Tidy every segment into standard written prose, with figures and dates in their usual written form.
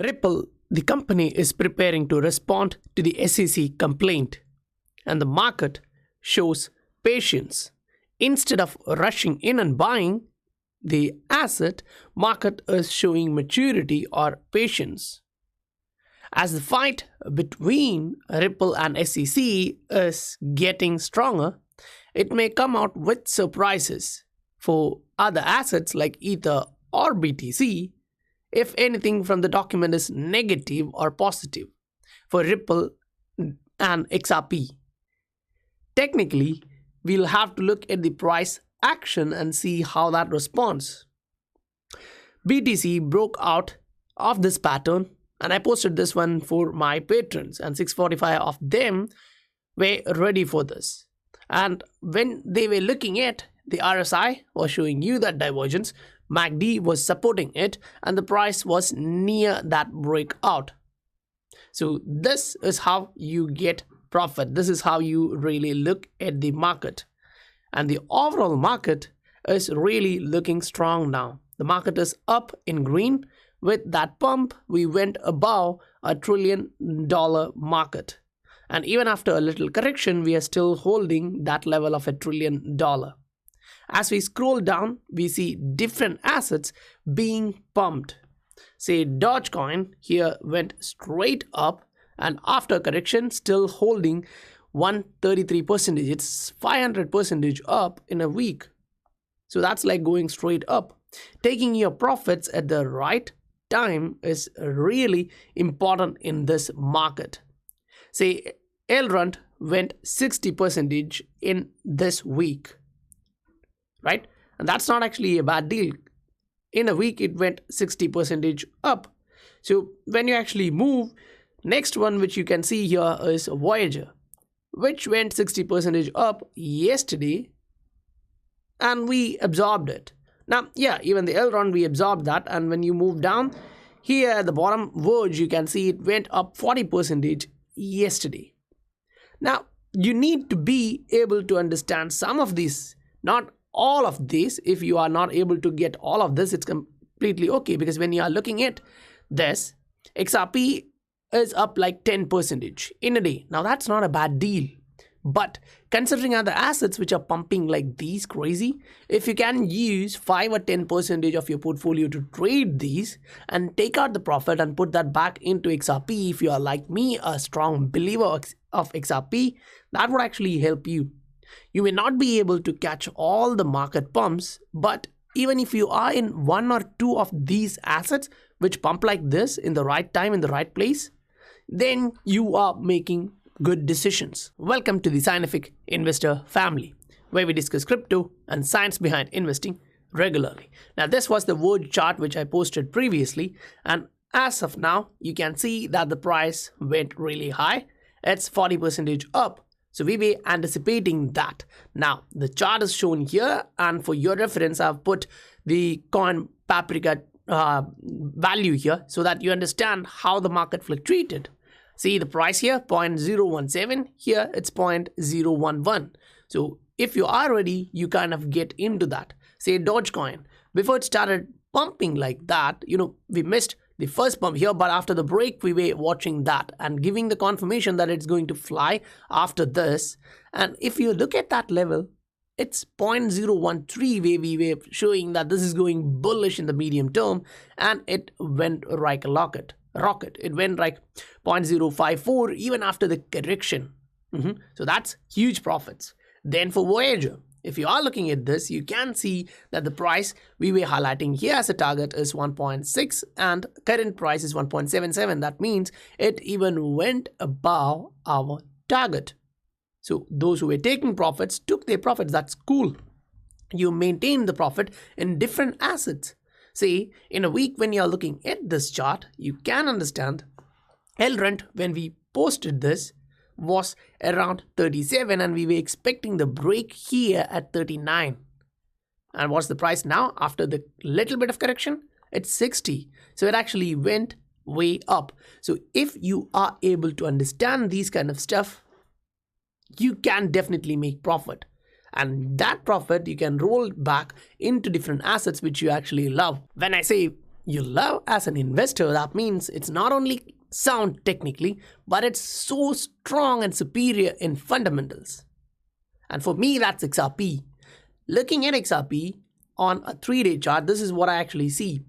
Ripple, the company, is preparing to respond to the SEC complaint, and the market shows patience. Instead of rushing in and buying the asset, market is showing maturity or patience. As the fight between Ripple and SEC is getting stronger, it may come out with surprises for other assets like Ether or BTC, if anything from the document is negative or positive for Ripple and XRP. Technically, we'll have to look at the price action and see how that responds. BTC broke out of this pattern, and I posted this one for my patrons, and 645 of them were ready for this. And when they were looking at the RSI was showing you that divergence, MACD was supporting it, and the price was near that breakout. So this is how you get profit. This is how you really look at the market. And the overall market is really looking strong now. The market is up in green. With that pump, we went above $1 trillion market. And even after a little correction, we are still holding that level of $1 trillion. As we scroll down, we see different assets being pumped. Say Dogecoin here went straight up, and after correction still holding 133%. It's 500% up in a week. So that's like going straight up. Taking your profits at the right time is really important in this market. Say Elrond went 60% in this week, right? And that's not actually a bad deal. In a week, it went 60% up. So when you actually move, next one which you can see here is Voyager, which went 60% up yesterday, and we absorbed it. Now, yeah, even the Elrond, we absorbed that, and when you move down, here at the bottom, Verge, you can see it went up 40% yesterday. Now, you need to be able to understand some of these, not all of this. If you are not able to get all of this, it's completely okay, because when you are looking at this, XRP is up like 10% in a day. Now that's not a bad deal, but considering other assets which are pumping like these crazy, if you can use 5 or 10% of your portfolio to trade these and take out the profit and put that back into XRP, if you are like me, a strong believer of XRP, that would actually help you. You may not be able to catch all the market pumps, but even if you are in 1 or 2 of these assets which pump like this in the right time, in the right place, then you are making good decisions. Welcome to the Scientific Investor family, where we discuss crypto and science behind investing regularly. Now, this was the Verge chart which I posted previously, and as of now, you can see that the price went really high. It's 40% up. So we were anticipating that. Now, the chart is shown here, and for your reference, I've put the coin Paprika value here so that you understand how the market fluctuated. See the price here, 0.017. Here, it's 0.011. So if you are ready, you kind of get into that. Say Dogecoin, before it started pumping like that, we missed the first pump here, but after the break, we were watching that and giving the confirmation that it's going to fly after this. And if you look at that level, it's 0.013 where we were showing that this is going bullish in the medium term, and it went like a rocket. It went like 0.054 even after the correction. So that's huge profits. Then for Voyager, if you are looking at this, you can see that the price we were highlighting here as a target is 1.6 and current price is 1.77. That means it even went above our target. So those who were taking profits took their profits. That's cool. You maintain the profit in different assets. See, in a week when you are looking at this chart, you can understand Elrond, when we posted this, was around 37 and we were expecting the break here at 39. And what's the price now after the little bit of correction? It's 60. So it actually went way up. So if you are able to understand these kind of stuff, you can definitely make profit. And that profit you can roll back into different assets which you actually love. When I say you love as an investor, that means it's not only sound technically, but it's so strong and superior in fundamentals. And for me, that's XRP. Looking at XRP on a 3-day chart, this is what I actually see.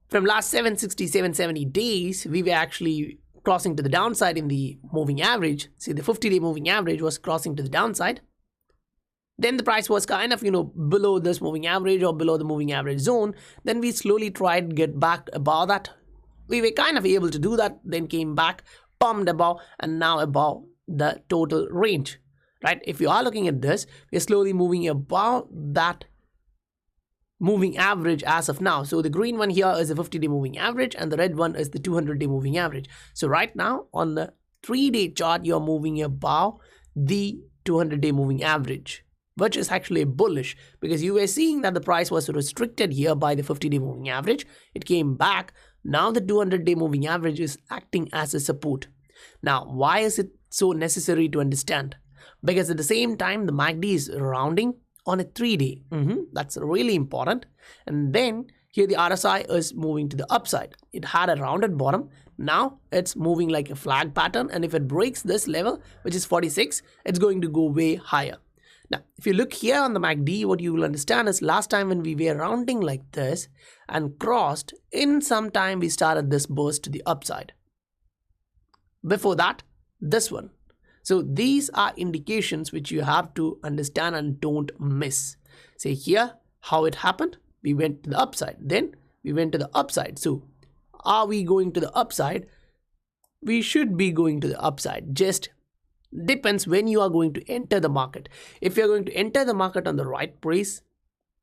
From last 760, 770 days, we were actually crossing to the downside in the moving average. See, the 50-day moving average was crossing to the downside. Then the price was kind of, below this moving average or below the moving average zone. Then we slowly tried to get back above that. We were kind of able to do that, then came back, pumped above, and now above the total range, right? If you are looking at this, we're slowly moving above that moving average as of now. So the green one here is the 50-day moving average and the red one is the 200-day moving average. So right now on the 3-day chart, you're moving above the 200-day moving average, which is actually bullish because you were seeing that the price was restricted here by the 50-day moving average. It came back. Now the 200-day moving average is acting as a support. Now, why is it so necessary to understand? Because at the same time, the MACD is rounding on a 3-day. That's really important. And then here the RSI is moving to the upside. It had a rounded bottom. Now it's moving like a flag pattern. And if it breaks this level, which is 46, it's going to go way higher. Now, if you look here on the MACD, what you will understand is last time when we were rounding like this and crossed, in some time we started this burst to the upside. Before that, this one. So these are indications which you have to understand and don't miss. Say here, how it happened. We went to the upside. Then we went to the upside. So are we going to the upside? We should be going to the upside. Just depends when you are going to enter the market. If you're going to enter the market on the right price,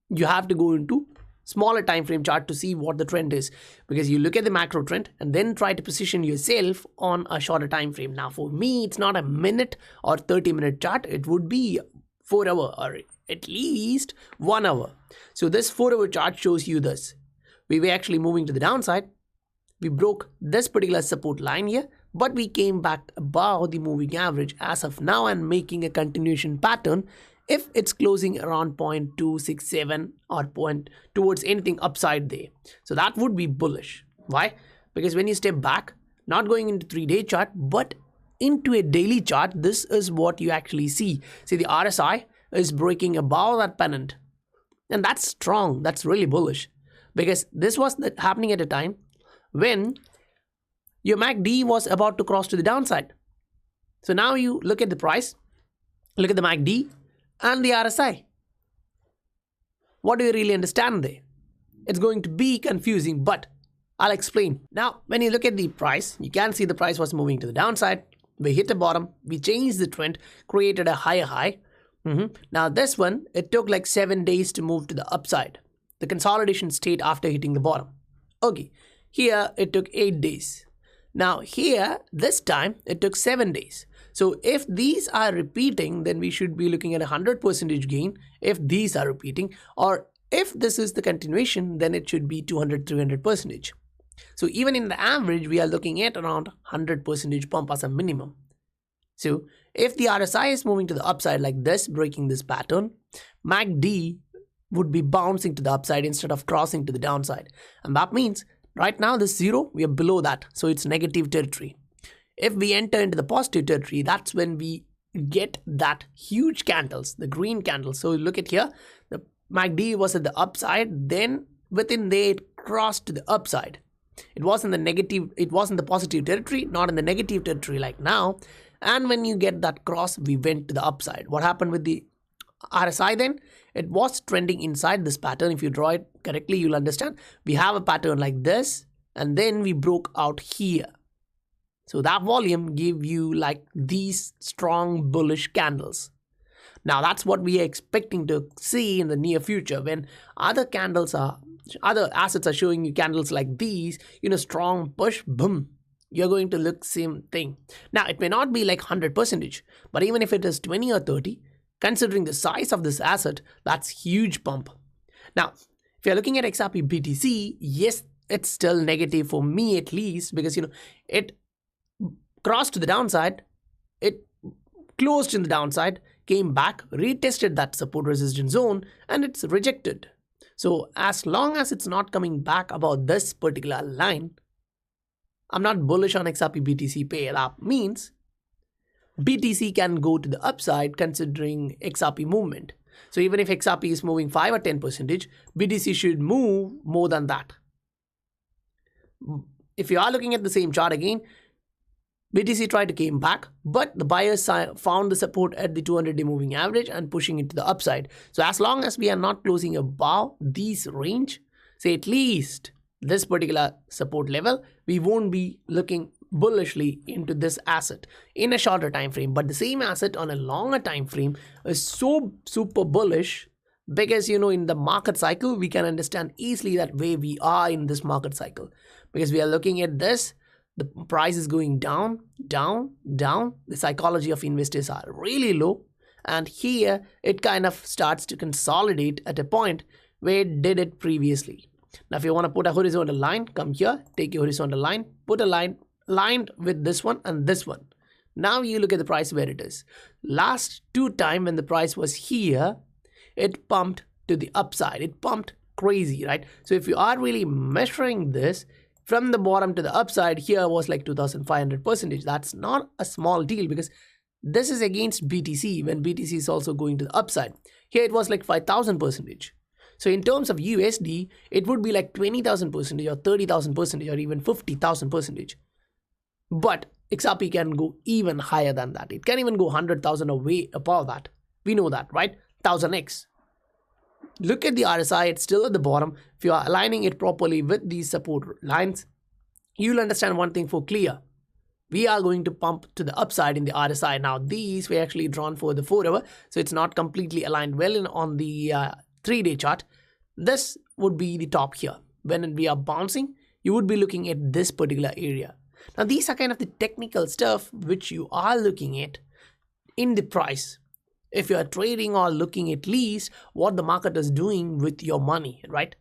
you have to go into smaller time frame chart to see what the trend is, because you look at the macro trend and then try to position yourself on a shorter time frame. Now for me, it's not a minute or 30-minute chart. It would be 4 hour or at least 1 hour. So this 4-hour chart shows you this. We were actually moving to the downside. We broke this particular support line here, but we came back above the moving average as of now and making a continuation pattern. If it's closing around 0.267 or point towards anything upside there. So that would be bullish. Why? Because when you step back, not going into 3-day chart, but into a daily chart, this is what you actually see. See, the RSI is breaking above that pennant. And that's strong. That's really bullish. Because this was happening at a time when your MACD was about to cross to the downside. So now you look at the price, look at the MACD, and the RSI. What do you really understand there? It's going to be confusing, but I'll explain. Now, when you look at the price, you can see the price was moving to the downside. We hit the bottom, we changed the trend, created a higher high. Now this one, it took like 7 days to move to the upside. The consolidation state after hitting the bottom. Okay, here it took 8 days. Now here, this time, it took 7 days. So if these are repeating, then we should be looking at 100% gain if these are repeating, or if this is the continuation, then it should be 200-300%. So even in the average, we are looking at around 100% pump as a minimum. So if the RSI is moving to the upside like this, breaking this pattern, MACD would be bouncing to the upside instead of crossing to the downside. And that means right now this 0, we are below that. So it's negative territory. If we enter into the positive territory, that's when we get that huge candles, the green candles. So look at here, the MACD was at the upside, then within there it crossed to the upside. It was in the negative, it was in the positive territory, not in the negative territory like now. And when you get that cross, we went to the upside. What happened with the RSI then? It was trending inside this pattern. If you draw it correctly, you'll understand. We have a pattern like this, and then we broke out here. So that volume gave you like these strong bullish candles. Now that's what we are expecting to see in the near future when other assets are showing you candles like these, strong push, boom, you're going to look same thing. Now it may not be like 100%, but even if it is 20 or 30, considering the size of this asset, that's huge pump. Now, if you're looking at XRP BTC, yes, it's still negative for me at least because, it crossed to the downside, it closed in the downside, came back, retested that support resistance zone, and it's rejected. So as long as it's not coming back about this particular line, I'm not bullish on XRP BTC pair. That means BTC can go to the upside considering XRP movement. So even if XRP is moving 5 or 10%, BTC should move more than that. If you are looking at the same chart again, BTC tried to came back, but the buyers found the support at the 200-day moving average and pushing it to the upside. So as long as we are not closing above these range, say at least this particular support level, we won't be looking bullishly into this asset in a shorter time frame. But the same asset on a longer time frame is so super bullish because, you know, in the market cycle, we can understand easily that where we are in this market cycle, because we are looking at this. The price is going down, down, down. The psychology of investors are really low. And here it kind of starts to consolidate at a point where it did it previously. Now, if you want to put a horizontal line, come here, take your horizontal line, put a line lined with this one and this one. Now you look at the price where it is. Last two times when the price was here, it pumped to the upside. It pumped crazy, right? So if you are really measuring this, from the bottom to the upside, here was like 2,500%. That's not a small deal because this is against BTC when BTC is also going to the upside. Here it was like 5,000%. So in terms of USD, it would be like 20,000% or 30,000% or even 50,000%. But XRP can go even higher than that. It can even go 100,000 or way above that. We know that, right? 1000x. Look at the RSI, it's still at the bottom. If you are aligning it properly with these support lines, you'll understand one thing for clear. We are going to pump to the upside in the RSI. Now, these were actually drawn for the 4-hour, so it's not completely aligned well on the 3-day chart. This would be the top here. When we are bouncing, you would be looking at this particular area. Now, these are kind of the technical stuff which you are looking at in the price. If you are trading or looking at least what the market is doing with your money, right?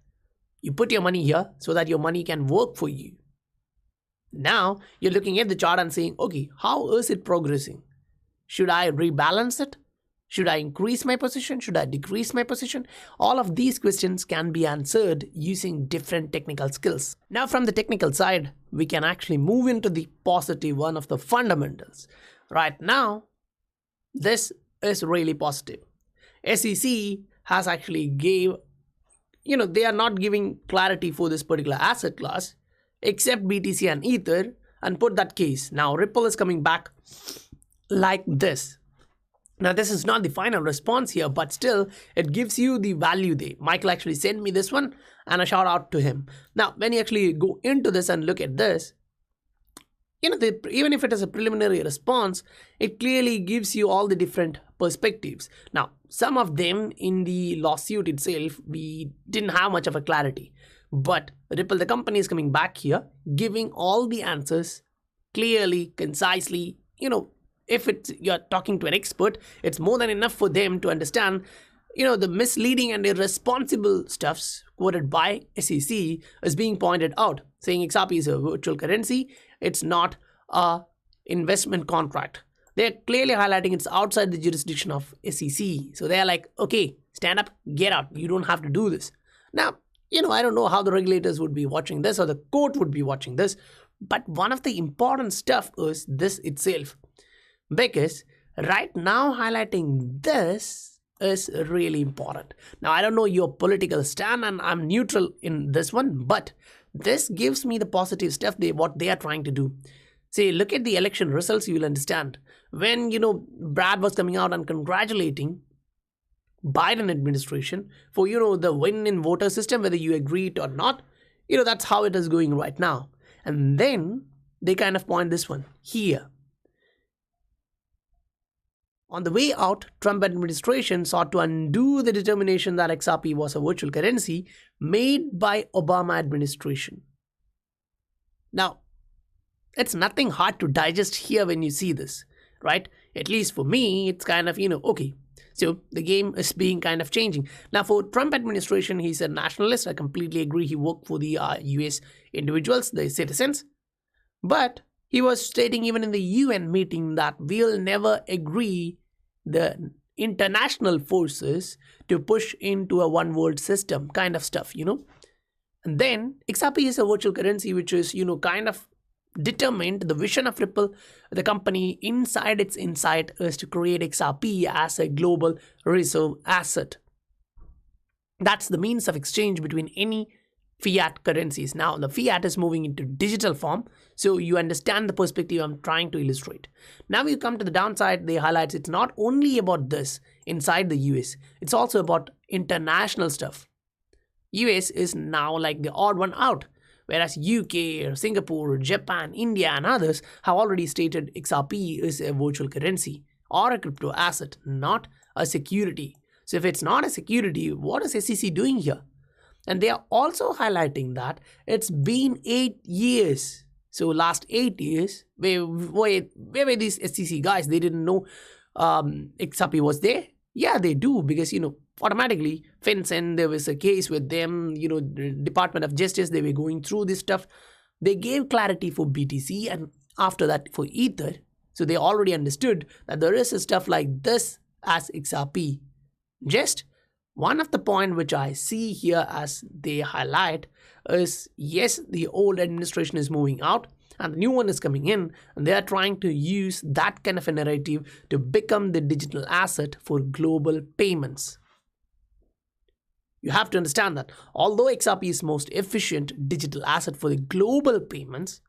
You put your money here so that your money can work for you. Now you're looking at the chart and saying, okay, how is it progressing? Should I rebalance it? Should I increase my position? Should I decrease my position? All of these questions can be answered using different technical skills. Now from the technical side, we can actually move into the positive one of the fundamentals. Right now, this is really positive. SEC has actually gave, they are not giving clarity for this particular asset class except BTC and Ether and put that case. Now Ripple is coming back like this. Now this is not the final response here, but still it gives you the value there. Michael actually sent me this one and a shout out to him. Now when you actually go into this and look at this, even if it is a preliminary response, it clearly gives you all the different perspectives. Now, some of them in the lawsuit itself, we didn't have much of a clarity. But Ripple, the company, is coming back here, giving all the answers clearly, concisely. If you're talking to an expert, it's more than enough for them to understand, the misleading and irresponsible stuffs quoted by SEC is being pointed out, saying XRP is a virtual currency. It's not a investment contract. They're clearly highlighting it's outside the jurisdiction of SEC. So they're like, okay, stand up, get out. You don't have to do this. Now, I don't know how the regulators would be watching this or the court would be watching this. But one of the important stuff is this itself. Because right now highlighting this is really important. Now, I don't know your political stand and I'm neutral in this one, but this gives me the positive stuff, what they are trying to do. Say, look at the election results, you will understand. When, Brad was coming out and congratulating Biden administration for, the win in voter system, whether you agree it or not, that's how it is going right now. And then they kind of point this one here. On the way out, Trump administration sought to undo the determination that XRP was a virtual currency made by Obama administration. Now, it's nothing hard to digest here when you see this, right? At least for me, it's kind of, okay. So the game is being kind of changing. Now, for Trump administration, he's a nationalist. I completely agree. He worked for the US individuals, the citizens. But he was stating even in the UN meeting that we'll never agree the international forces to push into a one world system kind of stuff, And then XRP is a virtual currency which is, kind of determined. The vision of Ripple, the company inside its insight, is to create XRP as a global reserve asset. That's the means of exchange between any fiat currencies. Now, the fiat is moving into digital form, so you understand the perspective I'm trying to illustrate. Now you come to the downside. They highlight it's not only about this inside the US, it's also about international stuff. US is now like the odd one out, whereas UK, Singapore, Japan, India and others have already stated XRP is a virtual currency or a crypto asset, not a security. So if it's not a security, what is SEC doing here? And they are also highlighting that it's been 8 years. So last 8 years, where were these SEC guys? They didn't know XRP was there? Yeah, they do, because, automatically, FinCEN, there was a case with them, the Department of Justice, they were going through this stuff. They gave clarity for BTC and after that for Ether. So they already understood that there is a stuff like this as XRP. Just one of the point which I see here as they highlight is, yes, the old administration is moving out and the new one is coming in, and they are trying to use that kind of a narrative to become the digital asset for global payments. You have to understand that although XRP is most efficient digital asset for the global payments,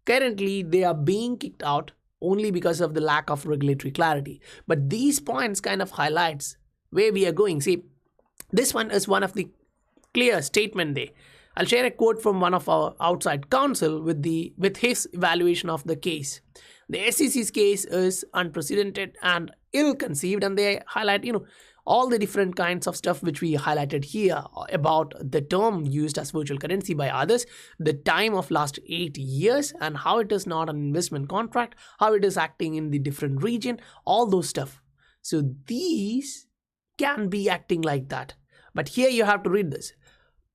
currently they are being kicked out only because of the lack of regulatory clarity. But these points kind of highlights where we are going. See, this one is one of the clear statement there. I'll share a quote from one of our outside counsel with his evaluation of the case. The SEC's case is unprecedented and ill-conceived, and they highlight, all the different kinds of stuff which we highlighted here about the term used as virtual currency by others, the time of last 8 years, and how it is not an investment contract, how it is acting in the different region, all those stuff. So these can be acting like that. But here you have to read this.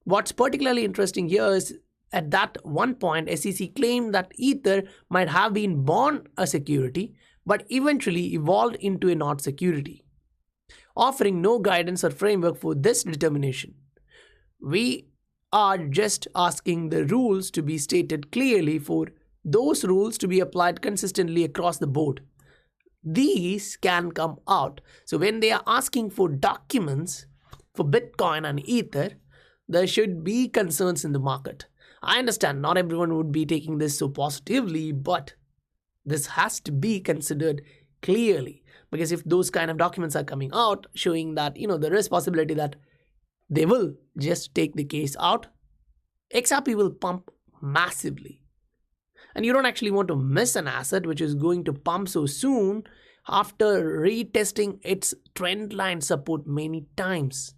What's particularly interesting here is at that one point, SEC claimed that Ether might have been born a security, but eventually evolved into a not security, offering no guidance or framework for this determination. We are just asking the rules to be stated clearly for those rules to be applied consistently across the board. These can come out. So when they are asking for documents for Bitcoin and Ether, there should be concerns in the market. I understand not everyone would be taking this so positively, but this has to be considered clearly, because if those kind of documents are coming out showing that, there is possibility that they will just take the case out, XRP will pump massively. And you don't actually want to miss an asset which is going to pump so soon after retesting its trend line support many times.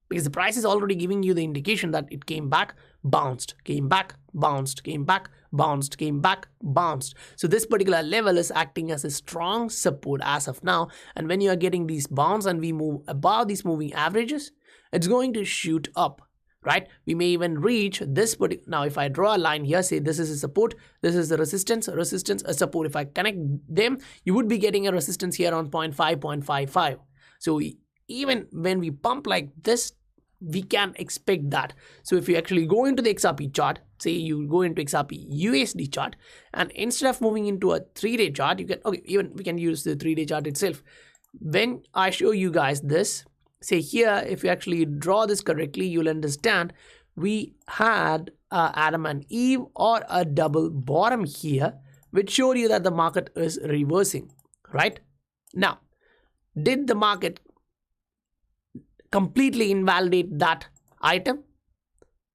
Because the price is already giving you the indication that it came back, bounced, came back, bounced, came back, bounced, came back, bounced. So this particular level is acting as a strong support as of now. And when you are getting these bounce and we move above these moving averages, it's going to shoot up, right? We may even reach this particular. Now, if I draw a line here, say this is a support, this is a resistance, a support. If I connect them, you would be getting a resistance here on 0.5, 0.55. So even when we pump like this, we can expect that. So if you actually go into the XRP chart, say you go into XRP USD chart, and instead of moving into a 3-day chart, you can, even we can use the 3-day chart itself. When I show you guys this, say here, if you actually draw this correctly, you'll understand we had Adam and Eve or a double bottom here, which showed you that the market is reversing, right? Now, did the market completely invalidate that item?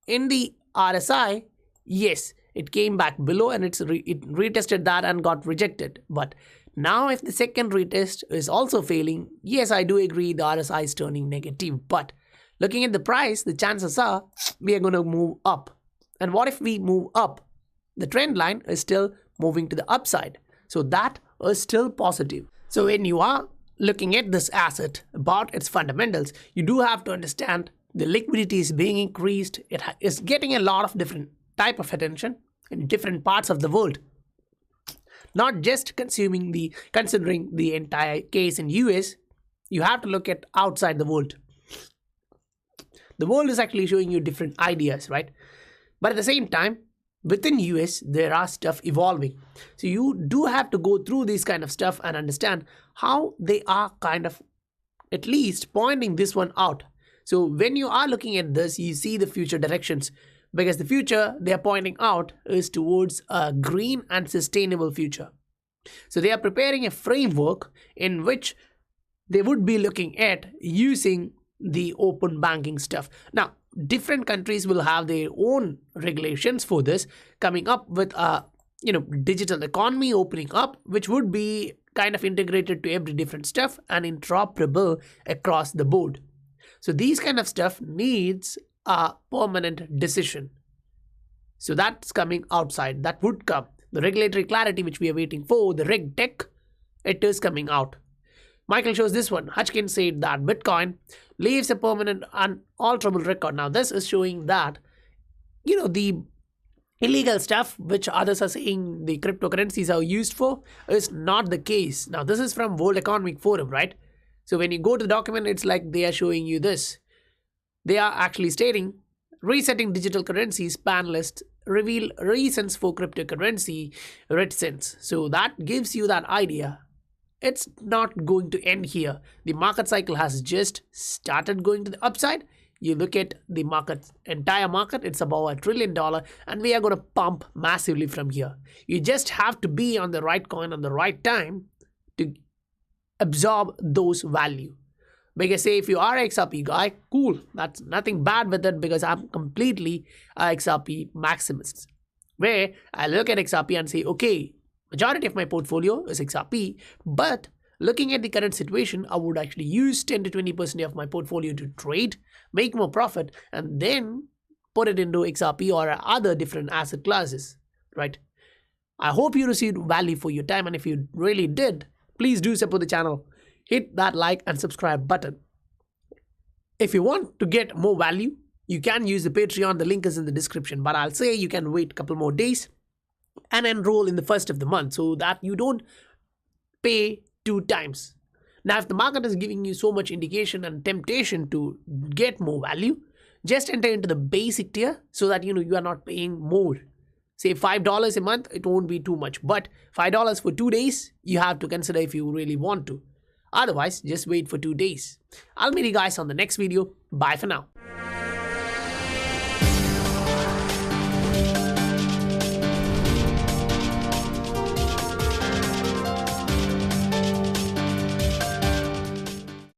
In the RSI, yes, it came back below and it retested that and got rejected. But now if the second retest is also failing, yes, I do agree the RSI is turning negative. But looking at the price, the chances are we are going to move up. And what if we move up? The trend line is still moving to the upside. So that is still positive. So when you are looking at this asset about its fundamentals, you do have to understand the liquidity is being increased. It is getting a lot of different type of attention in different parts of the world. Not just considering the entire case in US, you have to look at outside the world. The world is actually showing you different ideas, right? But at the same time, within US, there are stuff evolving. So you do have to go through this kind of stuff and understand how they are kind of at least pointing this one out. So when you are looking at this, you see the future directions, because the future they are pointing out is towards a green and sustainable future. So they are preparing a framework in which they would be looking at using the open banking stuff. Now, different countries will have their own regulations for this, coming up with a digital economy opening up, which would be kind of integrated to every different stuff and interoperable across the board. So these kind of stuff needs a permanent decision. So that's coming outside. That would come. The regulatory clarity which we are waiting for, the reg tech, it is coming out. Michael shows this one. Hutchins said that Bitcoin leaves a permanent unalterable record. Now this is showing that, the illegal stuff which others are saying the cryptocurrencies are used for is not the case. Now this is from World Economic Forum, right? So when you go to the document, it's like they are showing you this. They are actually stating, resetting digital currencies ban list reveal reasons for cryptocurrency reticence. So that gives you that idea. It's not going to end here. The market cycle has just started going to the upside. You look at the entire market, it's about $1 trillion, and we are going to pump massively from here. You just have to be on the right coin on the right time to absorb those value. Because say if you are a XRP guy, cool, that's nothing bad with it, because I'm completely a XRP maximist, where I look at XRP and say, okay, majority of my portfolio is XRP, but looking at the current situation, I would actually use 10 to 20% of my portfolio to trade, make more profit, and then put it into XRP or other different asset classes, right? I hope you received value for your time, and if you really did, please do support the channel. Hit that like and subscribe button. If you want to get more value, you can use the Patreon. The link is in the description, but I'll say you can wait a couple more days and enroll in the first of the month so that you don't pay 2 times. Now, if the market is giving you so much indication and temptation to get more value, just enter into the basic tier so that you are not paying more. Say $5 a month, it won't be too much, but $5 for 2 days, you have to consider if you really want to. Otherwise, just wait for 2 days. I'll meet you guys on the next video. Bye for now.